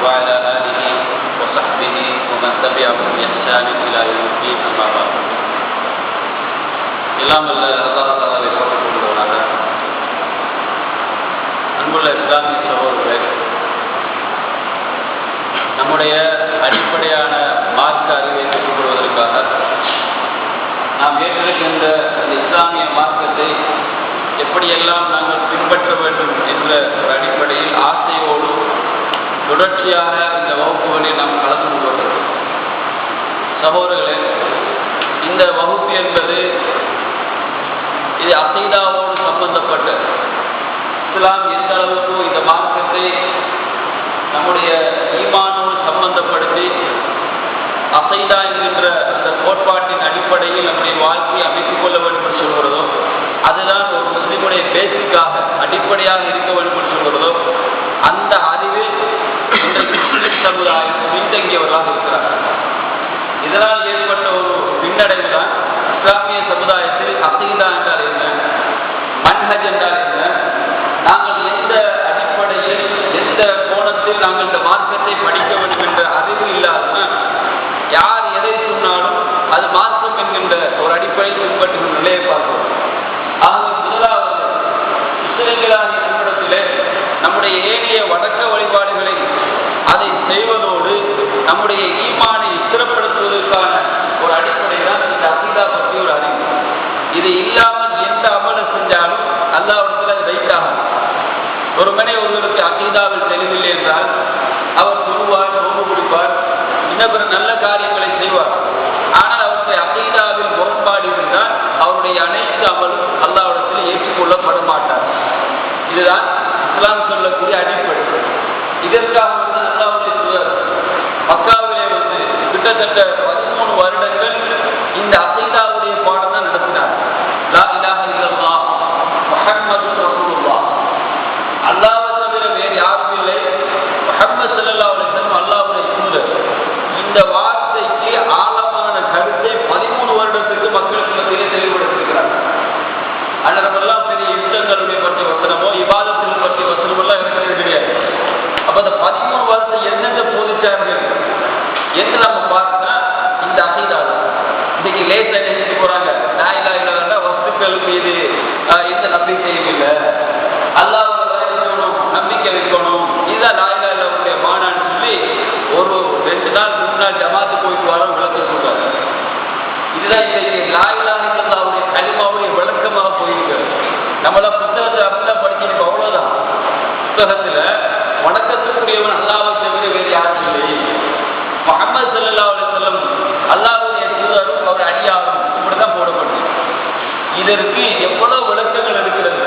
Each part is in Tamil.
وعلى آله وصحبه ومن تبعهم بإحسان إلى يوم الدين أما بعد. எல்லாம் வல்ல அல்லாஹ் தஆலாவை போற்றிக் கொள்வதாக அன்புள்ள இஸ்லாமிய சகோதரர்களே, நம்முடைய அடிப்படையான மார்க்க அறிவை பெற்றுக் கொள்வதற்காக நாம் ஏற்றிருக்கின்ற இந்த இஸ்லாமிய மார்க்கத்தை எப்படியெல்லாம் நாங்கள் பின்பற்ற வேண்டும் என்ற ஒரு அடிப்படையில் ஆசையோடு தொடர்ச்சியாக இந்த வகுப்புகளில் நாம் கலந்து கொள்வோம். சகோதரர்களே, இந்த வகுப்பு என்பது இது அகீதாவோடு சம்பந்தப்பட்ட இஸ்லாம் எந்த அளவுக்கு இந்த மார்க்கத்தை நம்முடைய ஈமானோடு சம்பந்தப்படுத்தி அகீதா என்கின்ற அந்த கோட்பாட்டின் அடிப்படையில் நம்முடைய வாழ்க்கையை அமைத்துக் கொள்ள வேண்டும் என்று சொல்கிறதோ, அதுதான் ஒரு முஸ்லிமுடைய பேசிக்காக அடிப்படையாக இருக்க வேண்டும் என்று சொல்கிறதோ, அந்த அறிவில் இன்றைக்கு முஸ்லிம் சமுதாயம் பின்தங்கியவர்களாக இருக்கிறார். இதனால் ஏற்பட்ட ஒரு பின்னடைவு தான் இஸ்லாமிய சமுதாயத்தில் அகீதா என்றால் என்ன, மன்ஹஜ் என்றால் என்ன, நாங்கள் எந்த அடிப்படையில் எந்த கோணத்தில் நாங்கள் இந்த மார்க்கத்தை படிக்க வேண்டும் என்ற அறிவு இல்லாமல் யார் எதை சொன்னாலும் அது மார்க்கம் என்கின்ற ஒரு அடிப்படையில் பின்பற்றுகின்ற நிலையை பார்க்கிறோம். ஆகவே முதலாவது முஸ்லிம்களாகிய நம்மிடத்திலே நம்முடைய ஏனைய வணக்க வழிபாடுகளை அதை செய்வதோடு நம்முடைய ஈமானை ஸ்திரப்படுத்துவதற்கான ஒரு அடிப்படை தான் இந்த அகீதா பற்றி ஒரு அறிவு. இது இல்லாமல் எந்த அமலை செஞ்சாலும் அல்லாஹ்விடத்தில் அது வைத்தாகும். ஒரு மனை ஒருவருக்கு அகீதாவில் தெளிவில்லை என்றால் அவர் தொழுவார், நோன்பு பிடிப்பார், இன்னபிற நல்ல காரியங்களை செய்வார். ஆனால் அவருடைய அகீதாவில் முரண்பாடு இருந்தால் அவருடைய அனைத்து அமலும் அல்லாஹ்விடத்தில் ஏற்றுக்கொள்ளப்பட மாட்டார். இதுதான் இஸ்லாம் சொல்லக்கூடிய அடிப்படை. இதற்காக அல்லாஹ்வுடைய தூதர் மக்காவிலே கிட்டத்தட்ட 13 வருடங்கள் இந்த அகீதாவுடைய பாடம் தான் நடத்தினார். லா இலாஹ இல்லல்லாஹ் முஹம்மது ரசூலுல்லாஹ், அல்லாஹ்வை தவிர வேறு யாரும் இல்லை, முஹம்மது ஸல்லல்லாஹு அலைஹி வஸல்லம் அல்லாஹ்வுடைய தூதர். இந்த வார்த்தைக்கு ஆழமான கருத்தை 13 வருடத்துக்கு மக்களுக்கு மத்தியிலே தெளிவுபடுத்தியிருக்கிறார். அன்னதெல்லாம் பெரிய யுத்தங்களுடைய பற்றிய வசனமோ இபாதத்தில் பற்றிய வசனமோ எல்லாம் இருக்கிறது கிடையாது. அப்ப அந்த 13 வருஷம் என்னென்ன போதிச்சார்கள் என்று நம்ம பார்த்தா இந்த அகீதா இன்னைக்கு லேசா நினைச்சு போறாங்க. லா இலாஹ இல்லல்லாஹ் வஸ்துக்கள் மீது எந்த நம்பிக்கையும் இல்லை, அல்லாஹ் நம்பிக்கை வைக்கணும், இதுதான் லா இலாஹ இல்லல்லாஹ்வுடைய மானான்னு சொல்லி ஒரு 2 நாள் 3 நாள் ஜமாத்து போயிட்டு வர விளக்க சொல்றாங்க. இதுதான் இன்னைக்கு லா இலாஹ இல்லல்லாஹ்வுடைய கலிமாவுடைய விளக்கமாக போயிருக்கிறது. நம்மள புத்தகத்தை அப்படிதான் படிச்சு அவ்வளவுதான். புத்தகத்துல வணக்கத்துக்குரியவன் அல்லாஹ்வை தவிர வேறு யாரும் இல்லை, முஹம்மது ஸல்லல்லாஹு அலைஹி வஸல்லம் அல்லாஹ்வுடைய தூதரும் அவர் அடியாரும் இப்படிதான் போடப்பட்டது. இதற்கு எவ்வளவு விளக்கங்கள் இருக்கிறது.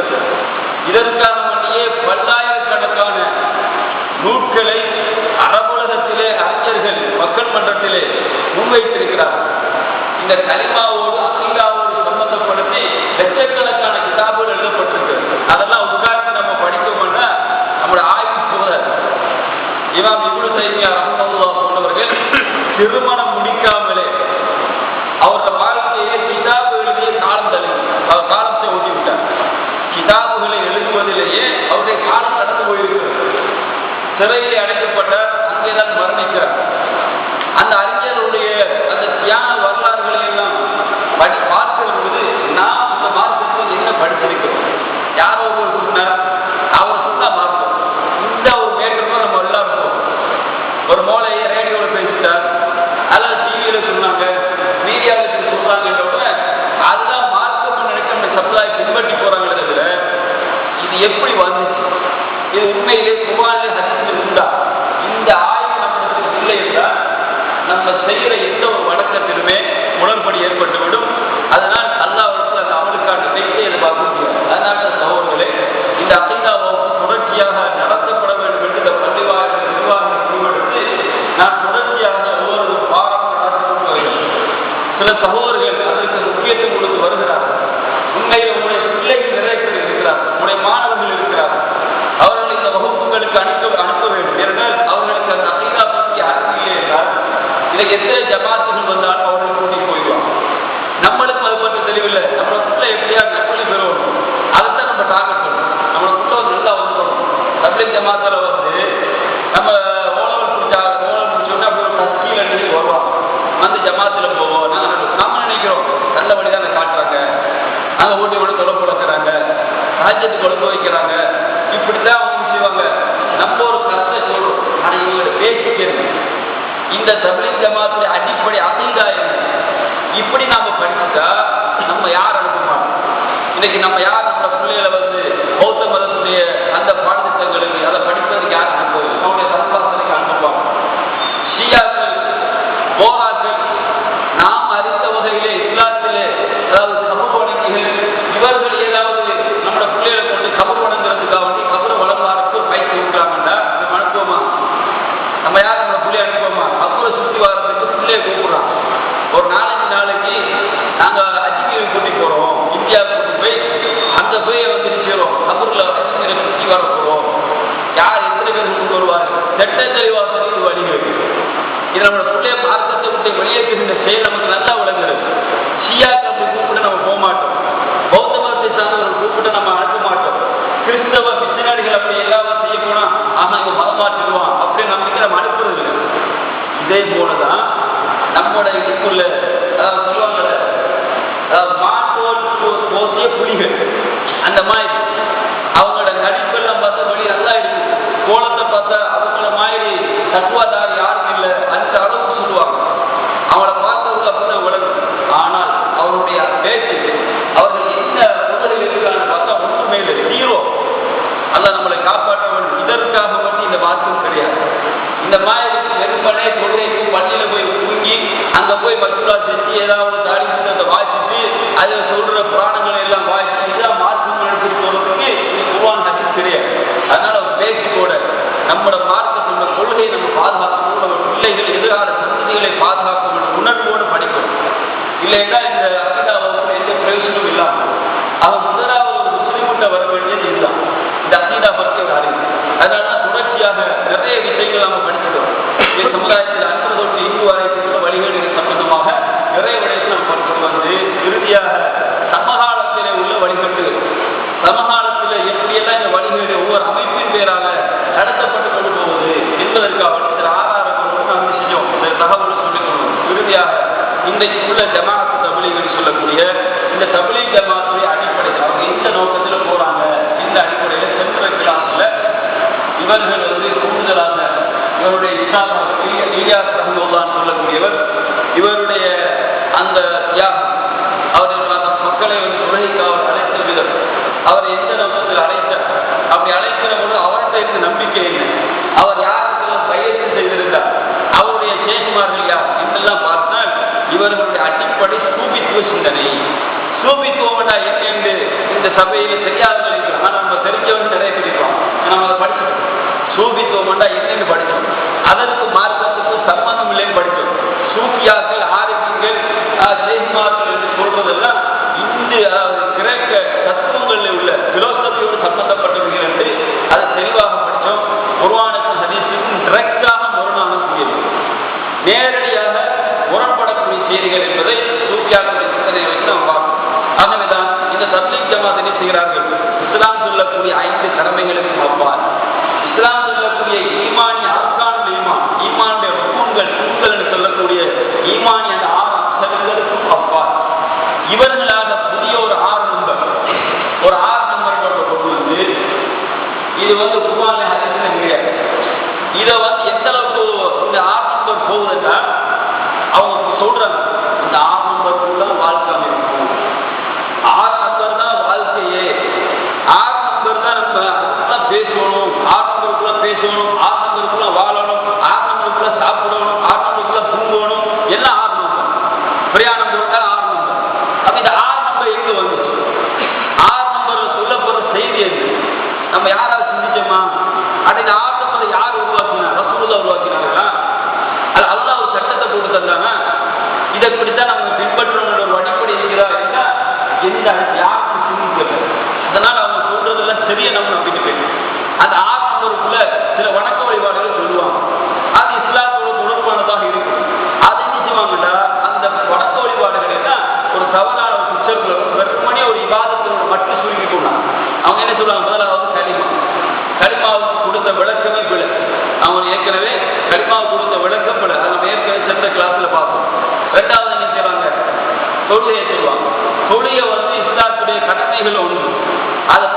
இதற்கான வேண்டியே பல்லாயிரக்கணக்கான நூல்களை அரபுலகத்திலே அறிஞர்கள் மக்கள் மன்றத்திலே முன்வைத்திருக்கிறார்கள். இந்த கலிமாவோடு அகீதாவோடு சம்பந்தப்படுத்தி லட்சக்கணக்கான கிதாபுகள் எழுதப்பட்டிருக்கிறது. அதெல்லாம் உதாரணம் நம்ம படிக்கணும்னா நம்முடைய ஆய்வு தூதர் இமாம் இப்னு தைமியா ரஹ்மத்துல்லாஹ் போன்றவர்கள் திருமணம் முடிக்காமலே அவருடைய வாழ்க்கையை கிதாபு எழுதிய காலம் தள்ளி அவர் காலத்தை ஓட்டிவிட்டார். கிதாபுகளை எழுதுவதிலேயே அவருடைய காலம் கடந்து போயிருக்கிறது. சிறையிலே அடைக்கப்பட்டார், அங்கேதான் மரணிக்கிறார். அந்த அறிஞருடைய அந்த தியான வரலாறுகளை எல்லாம் பார்க்கிற போது நாம் இந்த மார்க்கத்தில் என்ன படிச்சிருக்கிறோம், யாரோ ஒரு சொன்னார், அவர் சொன்ன மார்க்கம் இந்த ஒரு மேற்கொண்டு நம்ம எல்லாருக்கும் ஒரு மூளையை ரேடியோவில் பேசிட்டார் அல்லது டிவியில் சொன்னாங்க, மீடியாவில் சொல்றாங்கன்றத அதுதான் மார்க்கம் நினைக்கிற சமுதாயம் பின்பற்றி போறாங்களே தவிர இது எப்படி வந்துச்சு, இது உண்மையிலே குர்ஆனிலே ஹதீஸில் உண்டா, இந்த ஆய்வு நம்மளுக்கு இல்லை என்றால் நம்ம செய்கிற எந்த ஒரு வணக்கத்திலுமே முரண்படி ஏற்பட்டுவிடும். அதனால் அல்லாஹ்விடத்தில் அந்த அமலுக்கான வெற்றியை எதிர்பார்க்க முடியாது. அதனால சகோதரர்களே, இந்த அகீதா வகுப்பு தொடர்ச்சியாக நடத்தப்பட வேண்டும் என்று இந்த பள்ளிவாசல் நிர்வாகம் முடிவெடுத்து நான் தொடர்ச்சியாக ஒவ்வொரு வாரம் நடத்த வேண்டும். சில சகோதரர்கள் அதற்கு முக்கியத்துவம் கொடுத்து வருகிறார்கள். உண்மையில் உங்களுடைய பிள்ளைகள் நிறைய பேர் இருக்கிறார், உங்களுடைய மாணவர்கள் இருக்கிறார், அவர்கள் இந்த வகுப்புகளுக்கு அனுப்ப வேண்டும். ஏனென்றால் அவர்களுக்கு அந்த அகீதா பற்றி அறிவு இல்லை என்றால் இதை எத்தனை ஜமாத்துகள் வந்தாலும் அவர்கள் கூட்டிட்டு போயிடுவாங்க. நம்மளுக்கு அது பற்றி தெளிவில்லை, நம்மளுக்குள்ள எப்படியா நற்பணி பெறுவோம், அதுதான் நம்ம டார்கெட் பண்ணணும். நம்மளுக்குள்ள நல்லா வந்துடும். தப்லீக் ஜமாத்தில் நம்ம ஓலவர் ராஜ்யத்துக்கு கொண்டு வைக்கிறாங்க. இப்படித்தான் அவங்க செய்வாங்க. நம்ம ஒரு கருத்தை சொல்றோம், ஆனா இவங்களோட பேசிக்கிறது இந்த தப்லீக் ஜமாத்துடைய அடிப்படை அகீதா என்ன? இப்படி நாம படிச்சுட்டா நம்ம யார் அனுப்ப மாட்டோம். இன்னைக்கு நம்ம யார் நம்ம பிள்ளைகளை பௌத்த மதத்துடைய அந்த பாடத்திட்டங்களுக்கு அதை படிப்பதற்கு யார் அனுப்புவது? அவனுடைய சன்பாசனைக்கு அனுப்புவாங்க. ஷியாக்கள், போராக்கள், நாம் அறிந்த வகையிலே இஸ்லாத்திலே அதாவது கபர் வணங்கிகள், இவர்கள் ஏதாவது நம்மளோட பிள்ளைகளை கொண்டு கபர் வணங்குறதுக்காக வேண்டி கபரை வளர்வாருக்கு பயிற்சி விடுறாங்கண்டா நம்ம அனுப்புவோமா? நம்ம யார் நம்ம பிள்ளைய அனுப்புவோமா? கபரை சுற்றி வாரத்துக்கு பிள்ளைய கூப்பிடுறான். ஒரு 4-5 நாளைக்கு நாங்கள் அஜ்மீரை கூட்டி போறோம், இந்தியாவுக்கு போய் அங்க போய் சேரும் கபூர்ல அஜ்மீரை சுற்றி வர போறோம். யார் எத்தனை பேர் கொண்டு வருவார்கள்? திட்ட தெளிவாசல் இது வழிகள். இது நம்மளோட பிள்ளைய மார்க்கத்தை விட்டு வெளியேற்றுகின்ற செயல் நமக்கு நல்லா விளங்குறது. ஷியாக்கள் கூப்பிட்டு நம்ம போக மாட்டோம். பௌத்த மதத்தை சார்ந்தவர்கள் கூப்பிட்டு நம்ம அனுப்ப மாட்டோம். கிறிஸ்தவ மிஷினரிகள் அப்படி எல்லாரும் செய்ய போனா ஆனா இங்க மதம் மாற்றிடுவான் அப்படி நம்பிக்கை நம்ம அனுப்புறது இல்லை. இதே போலதான் நம்மளோட இதுக்குள்ள சொல்லுவாங்க மாட்டோல் போதிய புலிகள், அந்த மாதிரி அவங்களோட நடிப்பெல்லாம் பார்த்தா வழி நல்லா இருக்கு, கோலத்தை பார்த்தா அவங்கள மாதிரி தத்துவாதாரி யாரும் இல்லை அந்த அளவுக்கு சொல்லுவாங்க. அவங்கள பார்த்தவங்க அப்படிதான் விளங்கும். ஆனால் அவருடைய பேச்சு அவர்கள் என்ன முதலில் இருக்கான்னு பார்த்தா ஒன்றுமே இல்லை, ஹீரோ. அதான் நம்மளை காப்பாற்ற வேண்டும். இதற்காக வந்து இந்த மாற்றம் கிடையாது. இந்த மாதிரி வெறுமனே கொள்கைக்கு பள்ளியில போய் தூங்கி அங்க போய் மசூரா செஞ்சு ஏதாவது தாடி புத்தகத்தை வாசித்து அதில் சொல்ற புராணங்களை எல்லாம் வாசித்து இதான் மாற்றம் நடத்திட்டு போறதுக்கு குர்ஆன் ஹதீஸ் கிடையாது. அதனால ஒரு பேசிக்கோட நம்மளோட மார்க்கத்தோட கொள்கையை நம்ம பாதுகாக்கணும். நம்ம பிள்ளைகள் எதிரான சந்ததிகளை பாதுகாக்கும் என்ற உணர்வோடு படிக்கணும். இல்லைன்னா இந்த அகிதா வகுப்புல எந்த பிரயோஜனமும் இல்லாமல் அவன் முதலாவது ஒரு முஸ்லிமுட்ட வர வேண்டியது இதுதான், இந்த அகிதா பற்றி ஒரு அறிவு. அதனால தொடர்ச்சியாக நிறைய விஷயங்கள் நம்ம படிச்சுட்டோம். சமுதாயத்தில் அன்று தொட்டு இந்து வரைக்குள்ள வழிகேடுகள் சம்பந்தமாக நிறைய விடயத்தை நம்ம படிச்சுட்டு வந்து இறுதியாக சமகாலத்திலே உள்ள வழிகட்டுகள், சமகாலத்தில் எப்படியெல்லாம் இந்த வழிகேடு ஒவ்வொரு அமைப்பின் பேராக நடத்தப்பட்டு கொண்டு போகுது என்பதற்காக சில ஆதாரங்களோடு நம்ம செஞ்சோம். இந்த தகவலை சொல்லிக் கொள்வோம். இறுதியாக இன்றைக்கு உள்ள ஜமாஅத் தப்லீக் சொல்லக்கூடிய இந்த தப்லீக் ஜமாத்துடைய அடிப்படையில் அவங்க எந்த நோக்கத்தில் போறாங்க, இந்த அடிப்படையில் சென்ற கிளாஸ்ல இவர்கள் கூடுதலாக இவருடைய இலியாஸ் ரஹ்மத்துல்லாஹி சொல்லக்கூடியவர் இவருடைய அந்த தியாகம், அவருடைய அந்த மக்களை உலகிற்கு அவர் அழைத்த விதம், அவர் எந்த நோக்கத்தில் அழைத்தார், அப்படி அழைக்கிற போது அவர்கிட்ட இருந்த நம்பிக்கை என்ன, அவர் யாருக்கெல்லாம் பயிற்சி செய்திருந்தார், அவருடைய சேகுமார்கள் யார் என்றெல்லாம் பார்த்தால் இவர்களுடைய அடிப்படை சூபித்துவ சிந்தனை. சூபித்துவம் என்ன என்று இந்த சபையில் தெரியாதவர்கள் இருக்கிறோம். ஆனால் நம்ம தெரிஞ்சவங்க நிறைய தெரிவிப்போம். நம்ம அதை படிச்சோம். சூபித்துவம் என்னன்னு படித்தோம். அதற்கு மார்க்கத்துக்கு சம்பந்தம் இல்லைன்னு படித்தோம். சூஃபியாக்கள், ஆரிஃபிங்கள், சேகுமார்கள் என்று சொல்வதெல்லாம் இந்து கிரேக்க தத்துவங்களில் உள்ள பிலோசபியோடு சம்பந்தப்பட்டவர்கள் என்று அதை தெளிவாக படித்தோம். குர்ஆனுக்கும் ஹதீஸுக்கும் டிரெக்டாக முரணாகக்கூடியது, நேரடியாக முரண்படக்கூடிய செய்திகள் என்பதை சூஃபியாக்களுடைய சிந்தனை வைத்து நாம் பார்க்கணும். ஆகவேதான் இந்த தப்லீக் ஜமாத் என்ன செய்கிறார்கள்? இஸ்லாம் சொல்லக்கூடிய 5 கடமைகளுக்கும் அப்பால், இஸ்லாம் சொல்லக்கூடிய ஈமானிய அர்கானுல் ஈமான், ஈமானுடைய ருக்குன்கள் என்று சொல்லக்கூடிய ஈமானிய 6 அம்சங்களுக்கும் அப்பால் இவர்களாக புதிய ஒரு 6 நம்பர், ஒரு 6 நம்பர்கள் கொண்டு வந்து இது குர்ஆன்ல ஹதீஸ்ல கிடையாது. இதை எந்த அளவுக்கு இந்த 6 நம்பர் போகுதுன்னா அவங்க சொல்றாங்க இந்த 6 நம்பருக்குள்ள வாழ்க்கை இருக்கும், 6 நம்பர் தான் வாழ்க்கையே, 6 நம்பர் தான் நம்ம பேசணும், 6 நம்பருக்குள்ள பேசணும், 6 நம்பருக்குள்ள வாழணும், 6 நம்பருக்குள்ள சாப்பிடணும், 6 நம்பருக்குள்ள தூங்கணும், எல்லாம் 6 நம்பர். பிரயாணம் போட்டால் 6 நம்பர். அப்ப இந்த 6 நம்பர் எங்க வந்துச்சு? 6 நம்பர் சொல்லப்படுற செய்தி எது? நம்ம யாராவது சிந்திச்சோமா? அப்படி இந்த 6 நம்பரை யார் உருவாக்கினா? ரசூலுல்லாஹ் உருவாக்கினாங்களா? அது அல்லாஹ் ஒரு சட்டத்தை போட்டு தந்தாங்க. இதை இப்படித்தான் நம்ம பின்பற்றணும் ஒரு அடிப்படை இருக்கிறா என்றா எந்த யாருக்கும் சிந்திக்கல. அதனால அவங்க சொல்றதெல்லாம் சரியா நம்ம நம்பிட்டு போயிடும். அந்த 6 நம்பருக்குள்ள சில வணக்க வழிபாடுகள் சொல்லுவாங்க. அது இஸ்லாத்தோட தொடர்பானதாக இருக்கும். அதை என்ன செய்வாங்கன்னா அந்த வணக்க வழிபாடுகள் எல்லாம் ஒரு தவறான ஒரு பிக்சர்ல வெறுமனே ஒரு இபாதத்தோட மட்டும் சுருக்கிக்கொள்ளலாம். அவங்க என்ன சொல்லுவாங்க? முதலாவது களிமா, களிமாவுக்கு கொடுத்த விளக்கமே பிழை. அவங்க ஏற்கனவே களிமாவுக்கு கொடுத்த விளக்கம் பிழை. அதை நம்ம ஏற்கனவே சென்ற கிளாஸ்ல பார்ப்போம். 2வது என்ன செய்வாங்க? தொழுகையை சொல்லுவாங்க. தொழுகை இஸ்லாத்துடைய கடமைகள் ஒன்று. அதை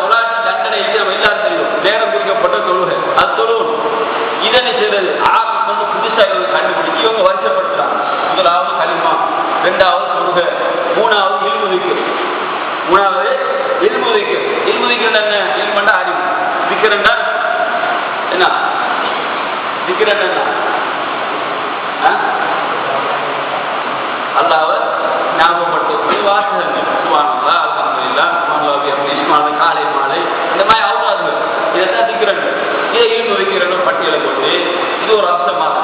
திக்கிறண்டா என்ன திக்கிறண்டா அல்லாஹ்வை ஞாபகப்படுத்தக்கூடிய வாசகங்கள் சுப்ஹானல்லாஹ் அல்ஹம்துலில்லாஹ் சுப்ஹானல்லாஹ் காலை மாலை இந்த மாதிரி அவுதாதுகள் இதைத்தான் திக்கிறண்டா. இதை இல்மு வைக்கிறன்னு பட்டியலை போட்டு இது ஒரு அம்சமாக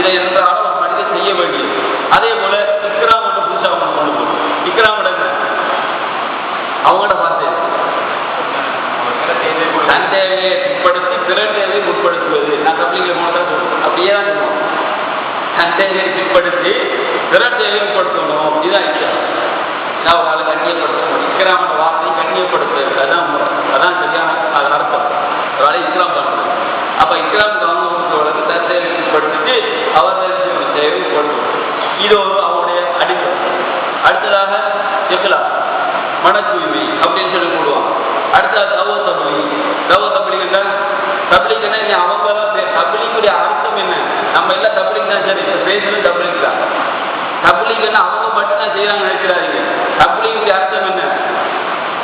இதை என்றாலும் ஒரு மனிதன் செய்ய வேண்டியது. அதே போல இக்ராம் என்று புதுசாக கொண்டு போகும். இக்ராம் அவங்களோட வார்த்தை தன் தேவையை பிற்படுத்தி பிற தேவையை முற்படுத்துவது. நான் தப்பிலிங்களை போனதான் சொல்லுவேன், அப்படியே தான் சொல்லுவோம். தன் தேவையை பிற்படுத்தி பிற தேவையை முற்படுத்தணும். இதுதான் இக்ராம். நான் ஒரு ஆளை கண்ணியப்படுத்தணும். இக்ராமோட வார்த்தையை கண்ணியப்படுத்துறது அதான் முறை, அதான் சரியான அதன் அர்த்தம். ஒரு ஆளை இக்ராம் பண்ணுறது. அப்ப இக்ராம் கவர்மெண்ட் தன் தேவையை பிற்படுத்திட்டு அவர் தேவை கொடுக்கும். இது ஒரு அவருடைய அடிப்படை. அடுத்ததாக இக்லாஸ் மன தூய்மை அப்படின்னு சொல்லி போடுவாங்க. அடுத்தது தபிலீக் என்ன அவங்க தபிலீக்குடைய அர்த்தம் என்ன? நம்ம எல்லாம் தபிலீக் தான் சரி பேசுறது தபிலீக் தான். தபிலீக் என்ன அவங்க மட்டும் தான் செய்யறாங்க நினைக்கிறாங்க. தபிலீக்குடைய அர்த்தம் என்ன?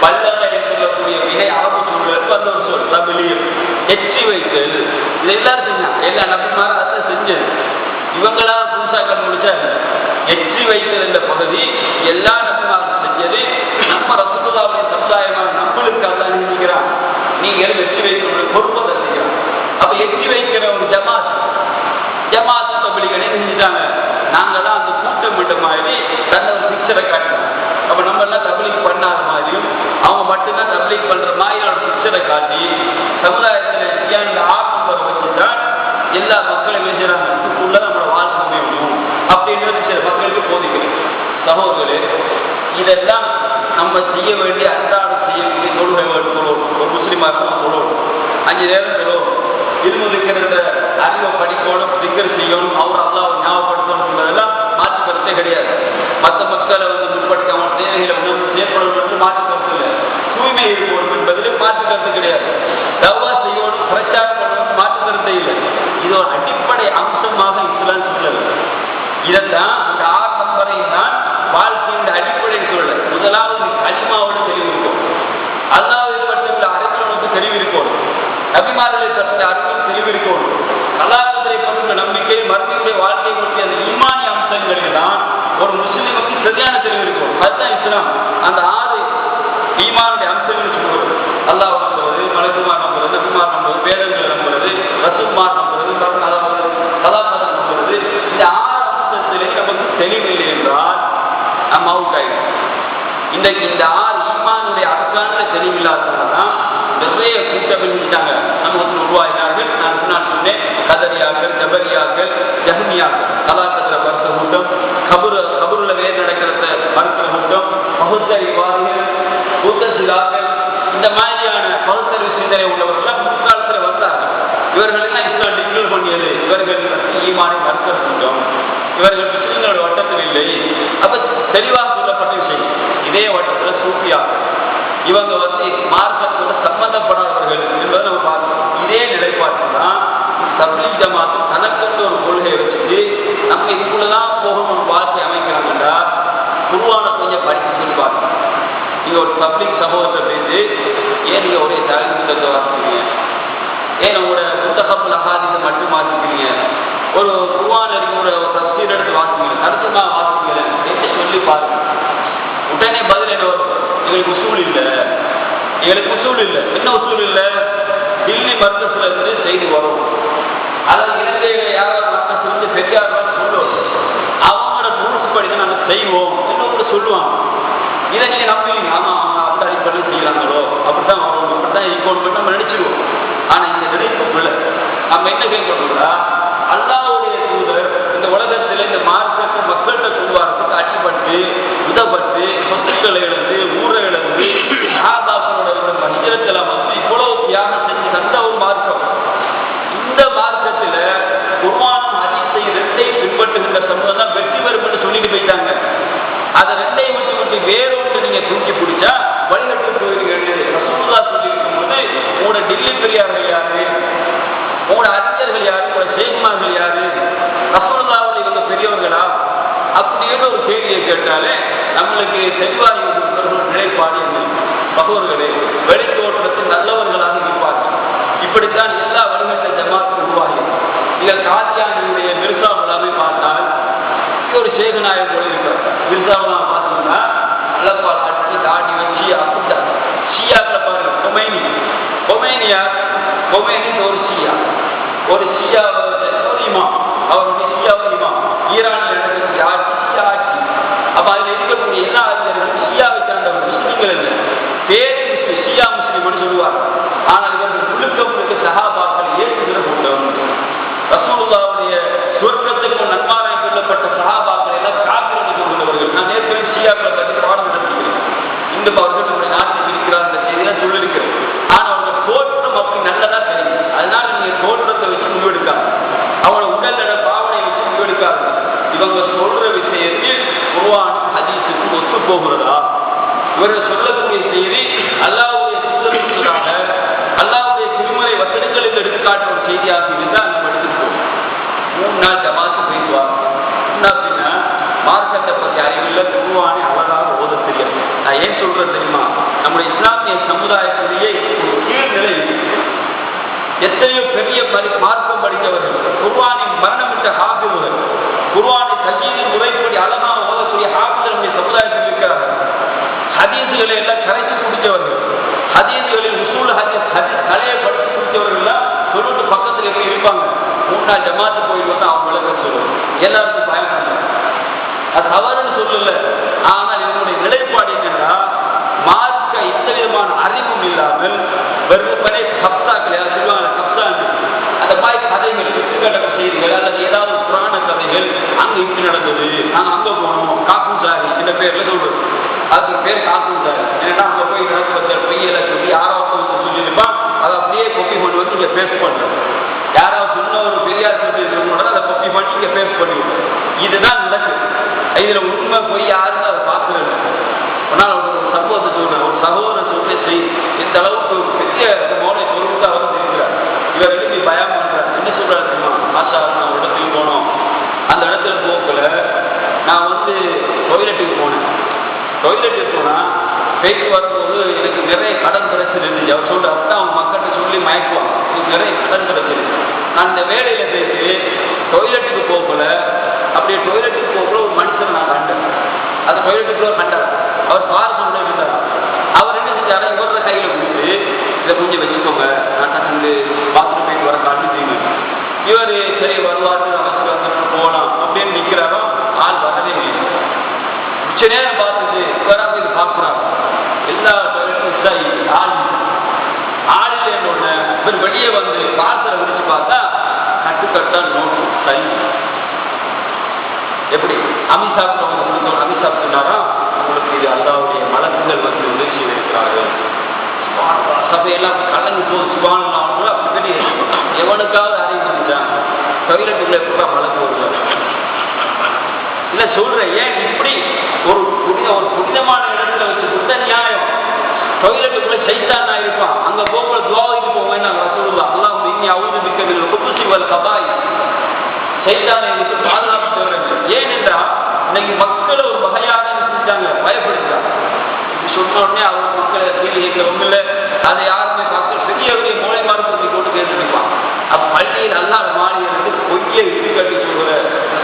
பல்லக சொல்லக்கூடிய மிகை அரபு சொல்வதற்கு அந்த ஒரு சொல் தபிலீக். எச்சி வைத்தல் இது எல்லாரும் செஞ்சாங்க. எல்லா நபிமாரும் அதை செஞ்சது. இவங்களா புதுசாக கண்டுபிடிச்சா எச்சி வைத்தல் என்ற பகுதி எல்லா நபிமாரும் செஞ்சது. நம்ம ரசூலுல்லாஹ்வுடைய சமுதாயமான நம்மளுக்கு அல்லாஹ் நினைக்கிறான், நீங்கள் எச்சி வைக்கிற பொறுப்பை தருகிறான். அப்ப எச்சி வைக்கிற ஒரு ஜமாத் தபிலீகை செஞ்சுட்டாங்க. நாங்க தான் அந்த கூட்டம் விட்ட மாதிரி தன்னை ஒரு பிக்சரை காட்டுறோம். அப்ப நம்ம எல்லாம் தபிலீக் பண்ணாத மாதிரியும் அவங்க மட்டும்தான் தபிலீக் பண்ற மாதிரி ஒரு பிக்சரை காட்டி சமுதாயத்தில் ஆக்கம் வர வச்சுதான் எல்லா மக்களும் செய்யறாங்க. இதுக்குள்ள நம்மளோட வாழ்க்கை முடியும் அப்படின்றது சில மக்களுக்கு போதிக்கிறது. சகோதரர்களே, இதெல்லாம் நம்ம செய்ய வேண்டிய அன்றாடம் செய்யக்கூடிய தொழுகைகள் சொல்லுவோம். ஒரு முஸ்லீமாக சொல்லுவோம், 5 நேரம் சொல்லுவோம். இருமுதிக்கிற அறிவை படிக்கணும், திக்கர் செய்யணும், அவர் அல்லாஹ்வை ஞாபகப்படுத்தணும் என்பதெல்லாம் மாற்று கருத்தே கிடையாது. மற்ற மக்களை முற்படுத்தி அவங்க தேவைகளை ஏற்படும் என்று மாற்று கருத்து இல்லை. தூய்மை இருக்கணும் என்பதில் மாற்று கருத்து கிடையாது. தவா செய்யணும், பிரச்சாரம் பண்ணணும், மாற்று கருத்தே இல்லை. இது ஒரு அடிப்படை அம்சமாக இஸ்லாம் சொல்லுது. இதைத்தான் இந்த 6 நம்பரையும் தான் வாழ்க்கையின் அடிப்படை சொல்ல. முதலாவது கலிமாவோட தெளிவு இருக்கும். அல்லாஹ்வை பற்றியுள்ள அறிவுகளுக்கு தெளிவு இருக்கணும். நபிமார்களை பற்றிய அறிவுக்கு தெளிவு இருக்கணும். அல்லாஹ்வை பற்றிய நம்பிக்கை, மறுமையுடைய வாழ்க்கை பற்றிய அந்த ஈமானிய அம்சங்களில் தான் ஒரு முஸ்லிமுக்கு சரியான தெளிவு இருக்கும். அதுதான் இஸ்லாம் அந்த 6 ஈமானுடைய அம்சங்கள் சொல்லுவது. அல்லாஹ் நம்புறது, மலக்குமார் நம்புறது, நபிமார் நம்புறது, வேதங்கள் நம்புறது, ரசூல்மார் நம்புறது, கலாச்சாரம் நம்புறது. இந்த 6 அம்சத்திலே நமக்கு தெளிவில்லை என்றால் நம்ம அவுட் ஆகிடும். இன்றைக்கு இந்த 6 ஈமானுடைய அர்க்கான தெளிவில்லாததான் நிறைய கூட்டம் செஞ்சாங்க. நமக்கு உருவாகினார்கள். நான் முன்னால் சொன்னேன், கதரியாக்கள், ஜபரியாக்கள், ஜஹ்மியாக்கள், கலாச்சார மருத்துவ கூட்டம், கபூர்ல வேறு நடக்கிறத மருத்துவ கூட்டம், பகுத்தறிவாதிகள், புத்தசிலாக்கள், இந்த மாதிரியான பகுத்தறிவு சிந்தனை உள்ளவர்கள் முற்காலத்தில் வந்தார்கள். இவர்கள் எல்லாம் இஸ்லாம் டிக்ளேர் பண்ணியது. இவர்கள் ஈமானை மறுக்கிற கூட்டம், இவர்கள் முஸ்லிம்களோட வட்டத்தில் இல்லை. அப்ப தெளிவாக சொல்லப்பட்ட விஷயம். இதே வட்டத்தில் சூஃபியாக்கள், இவங்க மார்க்கத்தோட சம்பந்தப்படாதவர்கள் என்பதை நம்ம பார்க்கணும். இதே நிலைப்பாட்டில் தான் தப்லீக் ஜமாத் தனக்கென்று ஒரு கொள்கையை வச்சுட்டு நம்ம இதுக்குள்ளதான் போகணும் வாழ்க்கை அமைக்கிறாங்கன்றா குர்ஆனை கொஞ்சம் படித்து சொல்லி பார்க்கணும். நீங்க ஒரு தப்லீக் சமூகத்தை பேசி ஏன் நீங்க ஒரே தாலிம் புத்தகத்தை வாசிக்கிறீங்க, ஏன் உங்களோட புத்தகப்புல் அஹாதீஸை மட்டும் வாசிக்கிறீங்க, ஒரு குர்ஆன் ஒரு தஃசீர் எடுத்து வாசிக்கிறீங்க, தர்ஜுமா வாசிக்கிறீங்க என்று சொல்லி பாருங்க. உடனே பதில் என்ன வரும்? எங்களுக்கு உசூல் இல்லை, எங்களுக்கு உசூல் இல்லை. என்ன உசூல் இல்லை? டில்லி மர்க்கஸ்ல இருந்து செய்தி வரும். அதாவது இலங்கையில யாராவது மர்க்கஸ்ல இருந்து பெரியார் சொல்லுவோம், அவங்களோட ரூல்ஸ் படி தான் நாங்கள் செய்வோம் என்று சொல்லுவாங்க. இதை நீங்க நம்புவீங்க. ஆமா அவங்க அந்த அடிப்படையில் செய்யறாங்களோ, அப்படித்தான் வரணும், அப்படித்தான் இருக்கணும் நம்ம நினைச்சிருவோம். ஆனா இந்த நினைப்பு இல்லை. நம்ம என்ன கேட்கணும்னா, அல்லாஹ்வுடைய தூதர் இந்த உலகத்தில் இந்த மார்க்கத்தை மக்கள்கிட்ட கொண்டு வரதுக்கு அடிபட்டு உதப்பட்டு சொத்துக்களை இழந்து ஊரை இழந்து சஹாபாக்களோட ஹிஜ்ரத்தில் இவ்வளவு தியாகம் செஞ்சு தந்த ஒரு மார்க்கம். இந்த மார்க்கத்துல குர்ஆனும் ஹதீஸையும் ரெண்டையும் பின்பற்றுகின்ற சமூகம் தான் வெற்றி பெறும் என்று சொல்லிட்டு போயிட்டாங்க. அதை ரெண்டையும் விட்டு வேறொன்று நீங்க தூக்கி பிடிச்சா வழிகட்டு போயிருக்கிறது. ரசூலுல்லாஹ் சொல்லியிருக்கும் போது உங்களோட டில்லி பெரியார்கள் யாரு, உங்களோட அறிஞர்கள் யாரு, உங்களோட ஷேக்மார்கள் யாரு, ரசூலுல்லாஹ்வுடைய இவங்க பெரியவர்களா அப்படின்னு ஒரு கேள்வியை கேட்டாலே நம்மளுக்கு தெளிவாக நிலைப்பாடு என்ன? பகவர்களே வெளித்தோற்றத்தில் நல்லவர்களாக இருப்பார்கள். இப்படித்தான் எல்லா வழிகளில் ஜமாத்து உருவாகி. நீங்கள் காத்தியானுடைய மிர்சாவுலாவை பார்த்தால் ஒரு சேகநாயகம் போல இருக்கிறார். மிர்சாவுலா பார்த்தீங்கன்னா அல்லப்பா கட்டி தாடி வச்சு அப்படித்தான் ஷியாக்களை பாருங்க. கொமேனி ஒரு ஷியா, ஒரு ஷியா ஒரு இமாம், அவருடைய ஷியா ஒரு இமாம். ஈரானில் நடக்கக்கூடிய ஆட்சி. அப்ப அதில் இருக்கக்கூடிய எல்லா அறிஞர்களும் ஷியாவை சார்ந்தவர், முஸ்லிம்கள் இல்லை. பேரு ஷியா முஸ்லிம்னு சொல்லுவார். ஆனால் இவர்கள் முழுக்க சஹாபாக்களை ஏற்றுகிற கூட்டம். ரசூலுல்லாஹ்வுடைய சுவர்க்கத்துக்கு நன்மாராய் சொல்லப்பட்ட சஹாபாக்களை எல்லாம் காத்திருந்து கொண்டவர்கள். நான் ஏற்கனவே ஷியாக்களை பற்றி பாடம் நடத்துகிறேன். இந்த அவர்கள் நம்முடைய நாட்டில் இருக்கிறார் அந்த செய்தியெல்லாம் சொல்லியிருக்கிறேன். ஆனால் அவங்க தோற்றம் அப்படி நல்லதா தெரியும். அதனால நீங்க தோற்றத்தை வச்சு முடிவெடுக்காது, அவங்களோட உடல்நல பாவனையை வச்சு முடிவெடுக்காது. இவங்க சொல்ற விஷயத்தில் குர்ஆன் ஹதீஸுக்கு ஒத்து போகிறதா, இவர்கள் சொல்லக்கூடிய செய்தி அல்லாஹ்வுடைய சுத்தத்திற்காக அல்லாஹ்வுடைய திருமறை வசனங்களில் எடுத்துக்காட்டுற ஒரு செய்தியாக இருந்தால் அந்த எடுத்துட்டு போகும். 3 நாள் ஜமாத்து போயிட்டு வாங்க. அப்படின்னா மார்க்கத்தை பற்றி அறிவில்லை, குர்ஆனை அழகாக ஓத தெரியும். நான் ஏன் சொல்றேன் தெரியுமா? நம்முடைய இஸ்லாமிய சமுதாயத்திலேயே ஒரு கீழ்நிலை. எத்தனையோ பெரிய மார்க்கம் படித்தவர்கள், குர்ஆனின் மரணமிட்ட ஹாஃபிதுகள், குர்ஆனை தஜ்வீதின் முறைப்படி அழகாக ஓதக்கூடிய ஹாஃபிதுகள் நம்முடைய சமுதாயத்தில் இருக்கிறார்கள். ஹதீஸுகளை எல்லாம் கரைத்து குடித்தவர்கள், ஹதீஸுகளில் உசூல் ஹதீஸ் கலையை படித்து குடித்தவர்கள்லாம் சொல்லிட்டு பக்கத்தில் எப்படி இருப்பாங்க. 3 நாள் ஜமாத்து போயிட்டு வந்து அவங்க விளக்க சொல்லுவோம். எல்லாருக்கும் பயம் பண்ணாங்க. அது தவறுன்னு சொல்லல. ஆனால் இவனுடைய நிலைப்பாடு என்னன்னா, மார்க்க எந்த விதமான அறிவும் இல்லாமல் வெறுமனே கப்சாக்கள், யாரும் சொல்லுவாங்க கப்சாங்க, அந்த மாதிரி கதைகள், சுற்றுக்கட்ட செய்திகள் அல்லது ஏதாவது புராண கதைகள், அங்க இப்படி நடந்தது, நாங்கள் அங்க போனோம், காக்குசாரி இந்த பேர்ல சொல்றது. அதுக்கு பேர் காக்குசாரி. ஏன்னா அங்க போய் நடந்த பொய்யலை சொல்லி யாராவது சொல்லியிருப்பான், அதை அப்படியே கொப்பி கொண்டு வந்து இங்க பேச பண்றது. யாராவது சொன்ன ஒரு பெரியார் சொல்லி அதை கொப்பி பண்ணி இங்க பேச பண்ணிவிடும். இதுதான் நடக்குது. இதுல உண்மை போய் யாருன்னு அதை பார்க்கறது. ஆனால் ஒரு சம்பவத்தை சொல்றேன். ஒரு சகோதரர் சொல்ல செய் இந்த அளவுக்கு பெரிய மோனை பொருளுக்கு அவர் தெரிகிறார். இவர் எழுதி பயம் பண்றார். என்ன சொல்றாரு தெரியுமா? ஆஷா, நான் ஒரு இடத்துக்கு போனோம். அந்த இடத்துல போக்கல நான் வந்து டொய்லெட்டுக்கு போனேன். டொய்லெட்டுக்கு போனா பேச்சு வரும்போது எனக்கு நிறைய கடன் பிரச்சனை இருந்துச்சு. அவர் சொல்ற அப்பதான் அவங்க மக்கள்கிட்ட சொல்லி மயக்குவாங்க, எனக்கு நிறைய கடன் பிரச்சனை. நான் இந்த வேலையில போயிட்டு டொய்லெட்டுக்கு போகல. அப்படியே டொய்லெட்டுக்கு போகல ஒரு மனுஷனை நான் கண்டேன். அந்த டொய்லெட்டுக்குள்ள கண்டார். அவர் பார்த்து இருந்தார். அவர் என்ன செஞ்சாரு, இவரோட கையில கொடுத்து இதை கொஞ்சம் வச்சுக்கோங்க, நான் வந்து பாத்ரூம் போயிட்டு வர காட்டுங்க. இவர் சரி வருவாரு, அவசரம் போகலாம் அப்படின்னு நிற்கிறாரோ, ஆள் வரவே இல்லை. உச்ச நேரம் பார்த்துட்டு வராது பார்க்குறாங்க. எல்லா டொய்லெட்டும் ஆள் இல்லைன்னு இவர் வெளியே வந்து பார்சலை விரிச்சு பார்த்தா கட்டுக்கட்டா நோட்டு சரி. எப்படி அமித்ஷாக்கு அமித்ஷா சொன்னாரா, உங்களுக்கு இது அல்லாவுடைய மலக்குகள் வந்து உதவி செய்திருக்கிறார்கள். சபையெல்லாம் கலந்து போது சுபானவங்களும் அப்படி எவனுக்காவது அறிவு செஞ்சான். டொய்லெட்டுக்குள்ள கூட மலக்கு வருவார். இல்ல சொல்றேன், ஏன் இப்படி ஒரு புனிதமான இடத்துல வச்சு கொடுத்த நியாயம். டொய்லெட்டுக்குள்ள சைத்தானா இருப்பான், அங்க போக துவாவிக்கு போவேன் ரசூலுல்லாஹ் அல்லாஹ் இன்னி அவுது பிக்கபில் குதுஸி வல் கபாய். சைத்தானை விட்டு பாதுகாப்பு தேடுறேன். ஏனென்றால் இன்னைக்கு மக்களை ஒரு வகையாக செஞ்சாங்க, பயப்படுத்தாங்க. இப்படி சொன்ன உடனே அவர் மக்களை கேள்வி கேட்கிறவங்க இல்லை, அதை யாருமே மக்கள் பெரியவரை மூளை மருத்துவத்தை கொண்டு கேட்டுருப்பான். அப்ப பள்ளியில் அல்லாத மாநிலத்தில் பொய்யை இடுகட்டி சொல்கிற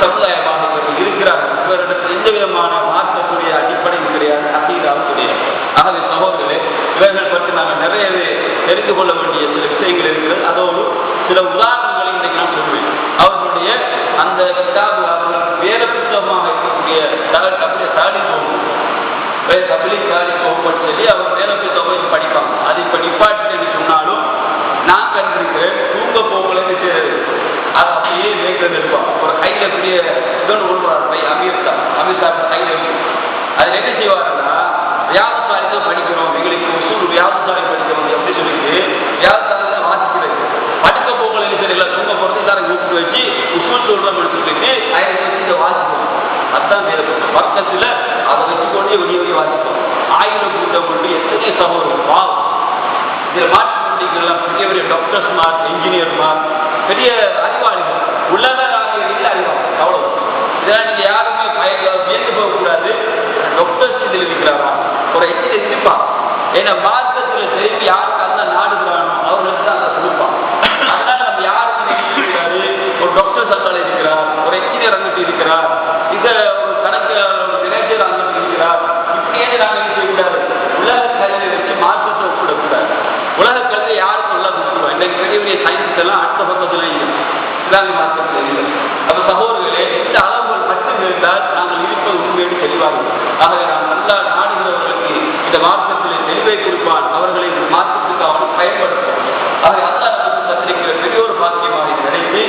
சமுதாயமாக இருக்கிறார்கள். இவரிடத்தில் எந்த விதமான மாற்றத்துடைய அடிப்படையும் கிடையாது, அசீதாவும் கிடையாது. ஆகவே சகோதரர்களே, இவர்கள் பற்றி நாங்கள் நிறையவே தெரிந்து கொள்ள வேண்டிய சில விஷயங்கள் இருக்கிறது. அதோடு சில உதாரணங்களை இன்றைக்கு நான் சொல்வேன். அவர்களுடைய அந்த கிதாபு அவர்களுக்கு வேத புத்தகமாக இருக்கக்கூடிய அப்படியே சாடி போகும், சாடி போகும்னு சொல்லி அவர் வேத புத்தகம் படிப்பாங்க. அது இப்ப நிப்பாட்டு சொன்னாலும் நான் கண்டிருக்கிறேன். தூங்க போகலன்னு அது அப்படியே வேக்கிறது இருப்பான். ஒரு கையில கூடிய இதொன்று கொள்வார் அமித்ஷா கையில இருக்கு. அதில் என்ன செய்வாருன்னா, வியாபாரத்தை படிக்கணும், எங்களுக்கு உசூல் வியாபாரம் படிக்கணும் அப்படின்னு சொல்லிட்டு வியாபாரத்தை வாசிக்கிறது. படுக்க போகலன்னு சரி இல்லை, தூங்க போகிறது எல்லாரும் கூப்பிட்டு வச்சு உசூல் சொல்றோம் சொல்லிட்டு இதை வாசிக்கணும். அதுதான் பக்கத்தில் அதை வச்சுக்கொண்டே வெளியே வாசிப்போம். ஆயுத கூட்டம் கொண்டு எத்தனை சகோதரர் பாவம். இதில் மாற்றுத்திறனாளிகள்லாம் பெரிய பெரிய டாக்டர்ஸ்மார், இன்ஜினியர்மார், பெரிய அறிவாளிகள், உலக அறிவாளி. அவ்வளவு இதெல்லாம் நீங்க யாருமே வியந்து போகக்கூடாது. டாக்டர்ஸ் இதில் இருக்கிறாரா, ஒரு எச்சில் இருப்பான். ஏன்னா மார்க்கத்தில் திரும்பி யாருக்கு அந்த நாடுகிறானோ அவர்களுக்கு தான் அதை கொடுப்பான். அங்கிட்டு இருக்கிறார், இந்த ஒரு கணக்கு தினேச்சர் அங்கிட்டு இருக்கிறார். இப்படியே நாங்கள் என்ன செய்யக்கூடாது, உலக கல்வியை வச்சு மாற்றத்தை ஒப்பிடக்கூடாது. உலக கல்வி யாருக்கும் நல்லா கொடுத்துருவோம். இன்றைக்கு பெரிய பெரிய சயின்ஸ் எல்லாம் அடுத்த பக்கத்துல இஸ்லாமிய மார்க்கத்தில் இல்லை. அப்ப சகோதரர்களே, இந்த அளவுகள் மட்டும் இருந்தால் நாங்கள் இருப்பது உண்மையோடு தெளிவாகும். ஆகவே நாம் நல்லா நாடுகிறவர்களுக்கு இந்த மார்க்கத்திலே தெளிவை கொடுப்பான், அவர்களை இந்த மார்க்கத்துக்கு அவனுக்கு பயன்படுத்துவான். ஆகவே அல்லா நமக்கு தந்திருக்கிற பெரிய ஒரு பாக்கியமாக நினைத்து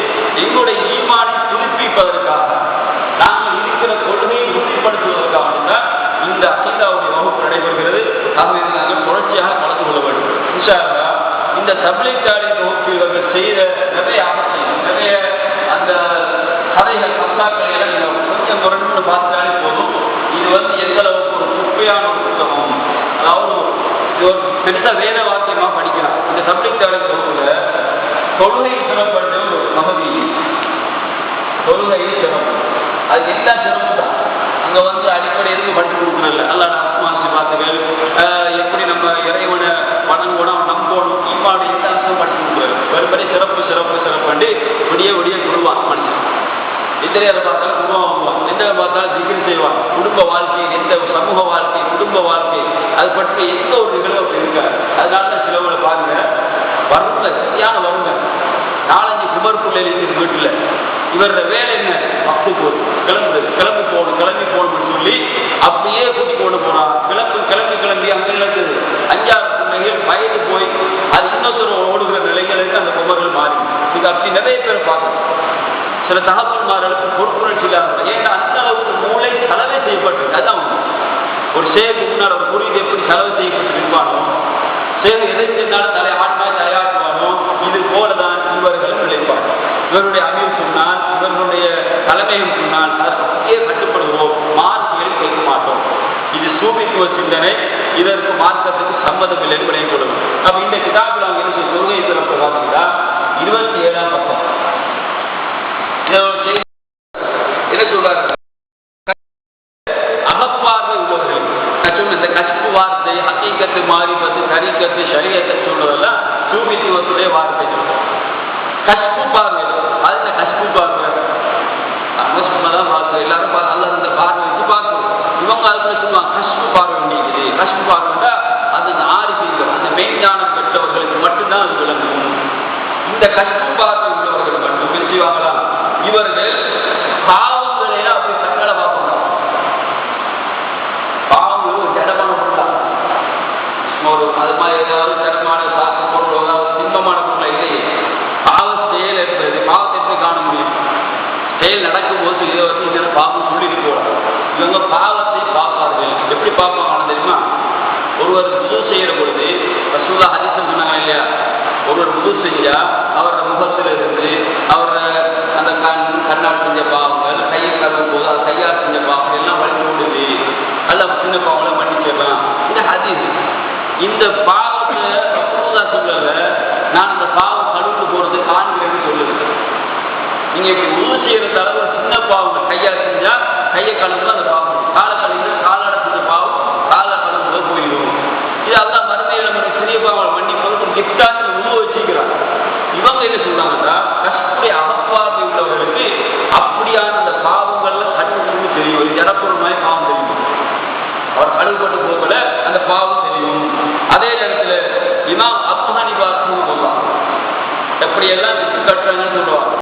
எங்களுடைய ஈமானை புதுப்பிப்பதற்காக, நாங்கள் இருக்கிற கொள்கையை உறுதிப்படுத்துவதற்காக தான் இந்த அகீதாவுடைய வகுப்பு நடைபெறுகிறது. ஆகவே நாங்கள் தொடர்ச்சியாக கலந்து கொள்ள வேண்டும். இன்ஷா அல்லாஹ் இந்த தப்லீக் தாலீம் வகுப்பு இவர்கள் செய்த நிறைய ஆபத்தையும் நிறைய அந்த கதைகள் கல்லாக்களை எல்லாம் கொஞ்சம் முரண்டு பார்த்தாலே போதும். இது எந்த அளவுக்கு ஒரு குப்பையான ஒரு புத்தகம், அதாவது இது ஒரு பெருசா வேத வாக்கியமாக படிக்கலாம். இந்த தப்லீக் தாலீம் வகுப்புல தொழுகை சிறப்பட்ட ஒரு பகுதி, தொழுகை சிறப்பு, அது எல்லா சிறப்பு தான். அங்க அடிப்படை எதுக்கு படித்து கொடுக்கறதில்ல. அல்லாஹ் அஸ்மான் சிபாத்துகள், எப்படி நம்ம இறைவனை வணங்கணும், அவன் நம்பணும், ஈமான் எந்த அம்சம் படித்து கொடுக்குறாரு. வெறுமனே சிறப்பு சிறப்பு சிறப்பு விடிய விடிய குடுவான் மனுஷன். இந்திரியாரை பார்த்தாலும் குடும்பம், எந்த பார்த்தாலும் ஜிகிர் செய்வான். குடும்ப வாழ்க்கை, எந்த சமூக வாழ்க்கை, குடும்ப வாழ்க்கை, அது பற்றி எந்த ஒரு நிகழ்வு அப்படி இருக்காது. அதனால சிலவங்களை பாருங்க, வருந்த சரியான வருங்க, 4-5 குமர் பிள்ளைகள் இருக்குது வீட்டுல. இவரோட வேலை என்ன, பக்கு போகுது, கிளம்பி போகணும்னு சொல்லி அப்படியே கூட்டி கொண்டு போனா கிளம்பி அங்க இருக்குது 5-6 பிள்ளைகள் வயது போய் அது இன்னொரு ஓடுகிற நிலைகளுக்கு அந்த குமர்கள் மாறி இது அப்படி நிறைய பேர் பார்க்கணும். சில தகவல்மார்களுக்கு பொறுப்புணர்ச்சி இல்லாத, ஏன்னா அந்த அளவுக்கு மூளை கலவை செய்யப்பட்டிருக்கு. அதுதான் ஒரு சேருக்கு முன்னால் ஒரு குறியீடு எப்படி கலவை செய்யப்பட்டு இருப்பானோ, சேரு எதை செஞ்சாலும் தலை ஆட்மாய் தயாரிப்பானோ, இது போலதான் இவர்களும் நிலைப்பார்கள். இவருடைய அமீர் சொன்னால், இவர்களுடைய தலைமையும் சொன்னால் அதை அப்படியே கட்டுப்படுவோம், மார்க்கில் கேட்க மாட்டோம். இது சூபித்துவ சிந்தனை, இதற்கு மார்க்கத்துக்கு சம்மதம் இல்லை விளை கொடுக்கும். அப்ப இந்த கிதாபில் அவங்க என்ன செய்ய தொழுகை சிறப்பு பார்த்தீங்கன்னா 27ஆம் பக்கம் என்ன சொல்றாரு, அகப்பார்வை உள்ளவர்கள். இந்த கஷ்பு வார்த்தை, ஹக்கீகத்து, மாரிபத்து, தரீகத்து, ஷரியத்தை சொல்றதெல்லாம் சூபித்துவத்துடைய வார்த்தை சொல்றோம். கஷ்பு பார்வை, அது இந்த கஷ்பு பார்வை சொன்னதான் பார்த்து எல்லாரும் அல்ல இந்த பார்வை வச்சு பார்க்கணும். இவங்க அதுக்குள்ள சொல்லுவாங்க கஷ்பு பார்வை நீக்குது. கஷ்பு பார்வைண்டா அது இந்த ஆரிஃபீன்கள், அந்த மெய்ஞானம் பெற்றவர்களுக்கு மட்டும்தான் அது விளங்கும். இந்த கஷ்பு பார்வை உள்ளவர்கள் மட்டும் செய்வாங்களா, இவர்கள் பாவங்களை அப்படி தங்களை பார்ப்பாங்க. பாவங்கள் ஒரு ஜடமான பொருளா, ஒரு அது மாதிரி ஏதாவது ஜடமான சாக்கு பொருள், அதாவது சிம்மமான பொருளை இல்லையே. பாவ செயல் என்பது பாவத்தை எப்படி காண முடியும், செயல் நடக்கும் போது இதை இதனை பாவம் சொல்லிட்டு போகலாம். இவங்க பாவத்தை பார்ப்பார்கள். எப்படி பார்ப்பாங்க தெரியுமா, ஒருவர் புது செய்யற பொழுது ரசூலுல்லாஹ் ஹதீஸ் சொன்னாங்க இல்லையா, ஒருவர் புது செஞ்சா அவரோட முகத்தில் இருந்து அவரோட அந்த கண்ணால் செஞ்ச பாவங்கள், கையை கழுவும் போது அது கையால் செஞ்ச பாவங்கள் எல்லாம் வழி கொண்டுது, அல்ல சின்ன பாவங்களை மன்னிச்சிடலாம். இந்த ஹதீஸ் இந்த பாவத்தை ரசூலுல்லாஹ் சொல்லல, நான் அந்த பாவம் கழுவுக்கு போறது காண்கிறேன்னு சொல்லுது. நீங்க இப்படி உதவி செய்யறதால ஒரு சின்ன பாவங்கள் கையால் செஞ்சா கையை கழுவுனா